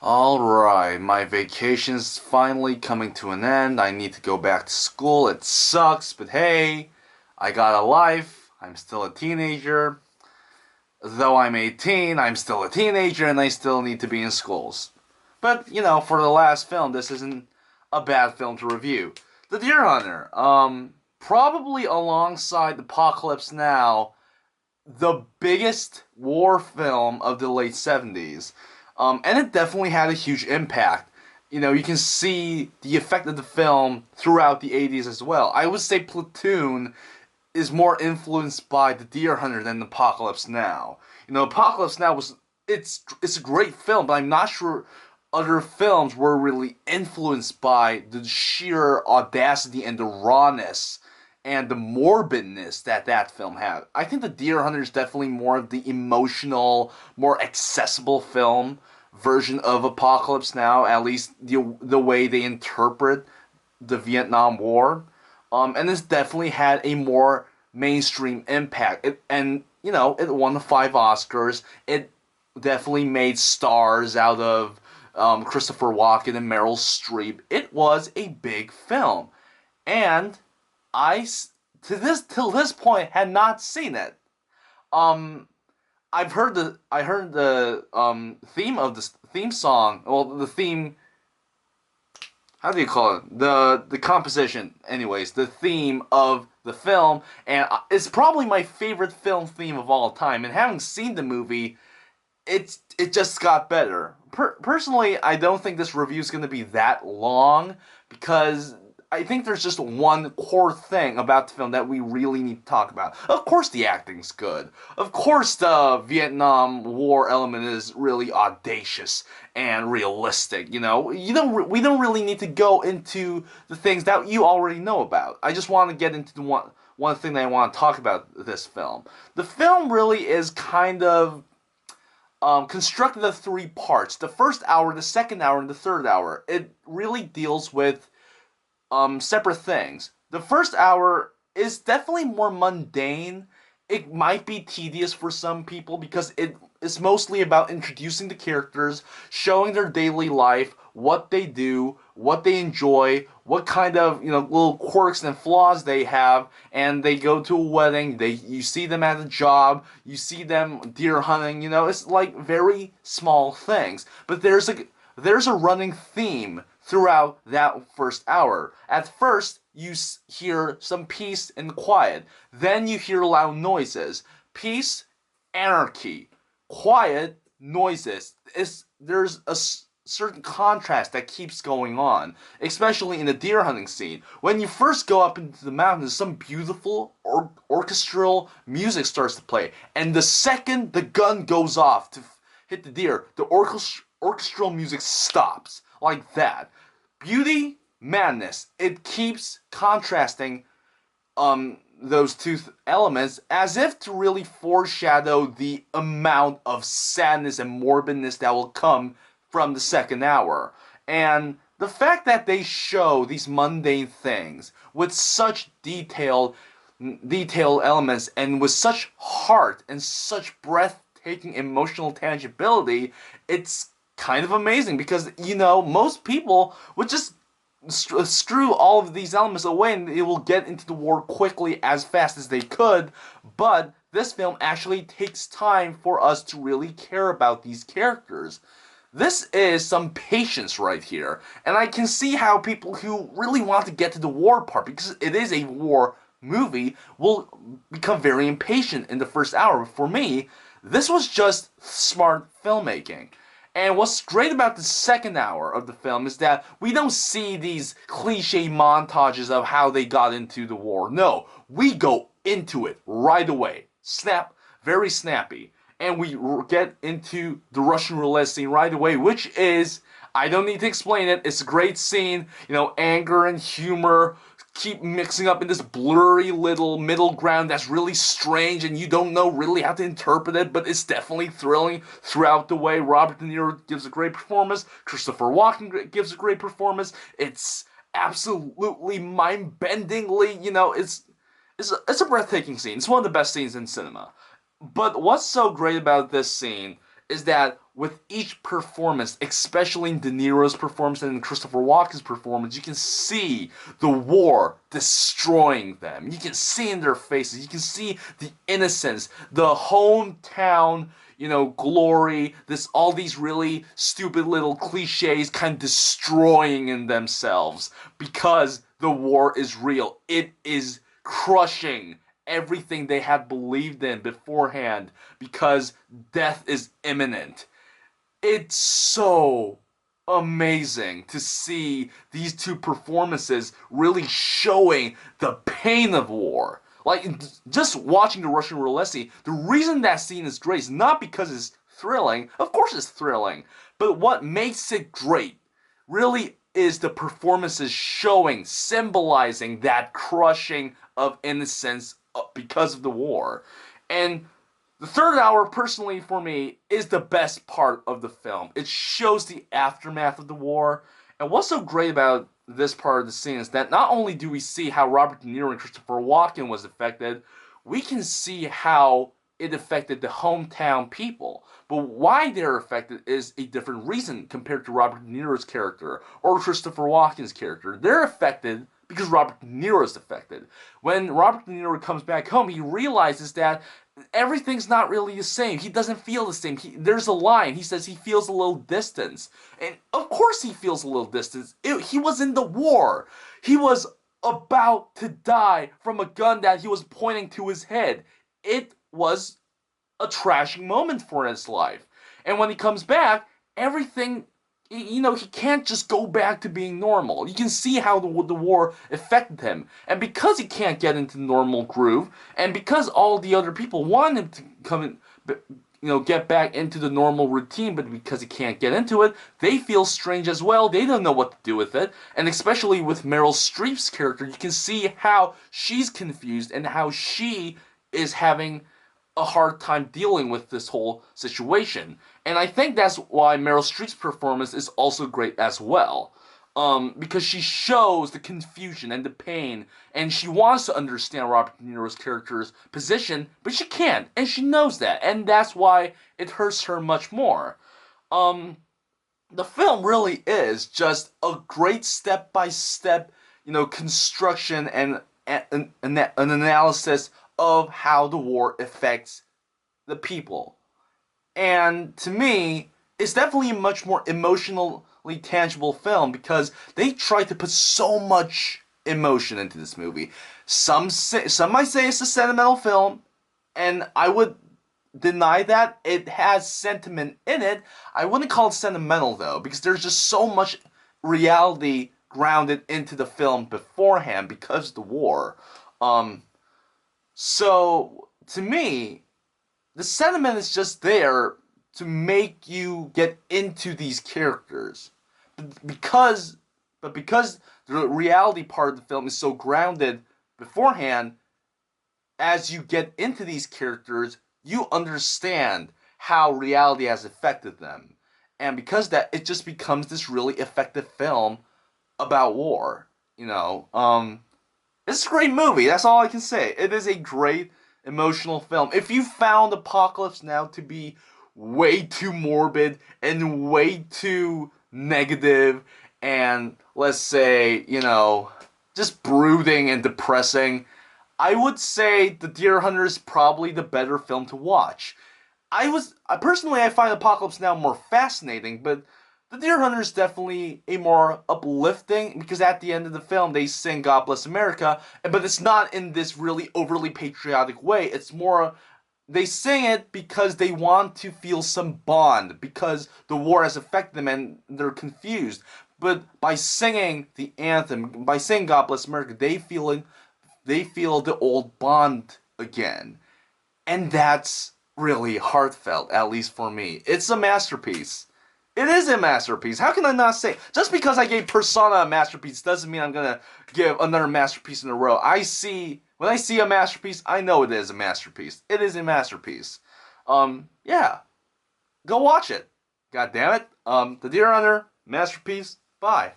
Alright, my vacation's finally coming to an end. I need to go back to school. It sucks, but hey, I got a life. I'm still a teenager. Though I'm 18, I'm still a teenager and I still need to be in schools. But, for the last film, this isn't a bad film to review. The Deer Hunter. Probably alongside Apocalypse Now, the biggest war film of the late 70s. And it definitely had a huge impact. You can see the effect of the film throughout the 80s as well. I would say Platoon is more influenced by The Deer Hunter than Apocalypse Now. Apocalypse Now it's a great film, but I'm not sure other films were really influenced by the sheer audacity and the rawness and the morbidness that film had. I think The Deer Hunter is definitely more of the emotional, more accessible film version of Apocalypse Now, at least the way they interpret the Vietnam War. And this definitely had a more mainstream impact. It won the 5 Oscars. It definitely made stars out of Christopher Walken and Meryl Streep. It was a big film, and I till this point had not seen it. Um, I heard the theme of the theme song. Well, the theme. How do you call it? The composition. Anyways, the theme of the film, and it's probably my favorite film theme of all time. And having seen the movie, it just got better. Personally, I don't think this review is going to be that long because I think there's just one core thing about the film that we really need to talk about. Of course, the acting's good. Of course, the Vietnam War element is really audacious and realistic. We don't really need to go into the things that you already know about. I just want to get into the one thing that I want to talk about this film. The film really is kind of constructed of 3 parts. The first hour, the second hour, and the third hour. It really deals with separate things. The first hour is definitely more mundane. It might be tedious for some people because it is mostly about introducing the characters, showing their daily life, what they do, what they enjoy, what kind of little quirks and flaws they have, and they go to a wedding. You see them at a job, you see them deer hunting. It's like very small things, but there's a running theme throughout that first hour. At first, you hear some peace and quiet. Then you hear loud noises. Peace, anarchy. Quiet, noises. There's a certain contrast that keeps going on, especially in the deer hunting scene. When you first go up into the mountains, some beautiful orchestral music starts to play. And the second the gun goes off to hit the deer, the orchestral music stops. Like that. Beauty, madness. It keeps contrasting those two elements as if to really foreshadow the amount of sadness and morbidness that will come from the second hour. And the fact that they show these mundane things with such detailed elements and with such heart and such breathtaking emotional tangibility, it's kind of amazing because most people would just screw all of these elements away and they will get into the war quickly as fast as they could. But this film actually takes time for us to really care about these characters. This is some patience right here, and I can see how people who really want to get to the war part, because it is a war movie, will become very impatient in the first hour. But for me, this was just smart filmmaking. And what's great about the second hour of the film is that we don't see these cliche montages of how they got into the war. No, we go into it right away. Very snappy. And we get into the Russian roulette scene right away, which is, I don't need to explain it, it's a great scene. Anger and humor keep mixing up in this blurry little middle ground that's really strange and you don't know really how to interpret it, but it's definitely thrilling throughout the way. Robert De Niro gives a great performance. Christopher Walken gives a great performance. It's absolutely mind-bendingly, it's a breathtaking scene. It's one of the best scenes in cinema. But what's so great about this scene is that with each performance, especially in De Niro's performance and in Christopher Walken's performance, you can see the war destroying them. You can see in their faces. You can see the innocence, the hometown, glory, all these really stupid little cliches kind of destroying in themselves because the war is real. It is crushing everything they had believed in beforehand because death is imminent. It's so amazing to see these two performances really showing the pain of war. Like, just watching the Russian roulette scene, the reason that scene is great is not because it's thrilling. Of course it's thrilling. But what makes it great really is the performances showing, symbolizing that crushing of innocence because of the war. And the third hour, personally, for me, is the best part of the film. It shows the aftermath of the war. And what's so great about this part of the scene is that not only do we see how Robert De Niro and Christopher Walken was affected, we can see how it affected the hometown people. But why they're affected is a different reason compared to Robert De Niro's character or Christopher Walken's character. They're affected because Robert De Niro is affected. When Robert De Niro comes back home, he realizes that everything's not really the same. He doesn't feel the same. There's a line. He says he feels a little distance. And of course he feels a little distance. He was in the war. He was about to die from a gun that he was pointing to his head. It was a trashing moment for his life. And when he comes back, everything, he can't just go back to being normal. You can see how the war affected him. And because he can't get into the normal groove, and because all the other people want him to come in, get back into the normal routine, but because he can't get into it, they feel strange as well. They don't know what to do with it. And especially with Meryl Streep's character, you can see how she's confused and how she is having a hard time dealing with this whole situation. And I think that's why Meryl Streep's performance is also great as well. Because she shows the confusion and the pain, and she wants to understand Robert De Niro's character's position, but she can't, and she knows that, and that's why it hurts her much more. The film really is just a great step-by-step, construction and an analysis of how the war affects the people. And to me, it's definitely a much more emotionally tangible film because they try to put so much emotion into this movie. Some might say it's a sentimental film, and I would deny that. It has sentiment in it. I wouldn't call it sentimental though, because there's just so much reality grounded into the film beforehand because of the war. So, to me, the sentiment is just there to make you get into these characters. Because the reality part of the film is so grounded beforehand, as you get into these characters, you understand how reality has affected them. And because that, it just becomes this really effective film about war. It's a great movie. That's all I can say. It is a great emotional film. If you found Apocalypse Now to be way too morbid and way too negative and, let's say, just brooding and depressing, I would say The Deer Hunter is probably the better film to watch. Personally, I find Apocalypse Now more fascinating, but The Deer Hunter is definitely a more uplifting, because at the end of the film they sing God Bless America, but it's not in this really overly patriotic way. It's more, they sing it because they want to feel some bond, because the war has affected them and they're confused. But by singing the anthem, by saying God Bless America, they feel the old bond again. And that's really heartfelt, at least for me. It's a masterpiece. It is a masterpiece. How can I not say? Just because I gave Persona a masterpiece doesn't mean I'm gonna give another masterpiece in a row. When I see a masterpiece, I know it is a masterpiece. It is a masterpiece. Yeah. Go watch it. God damn it. The Deer Hunter, masterpiece. Bye.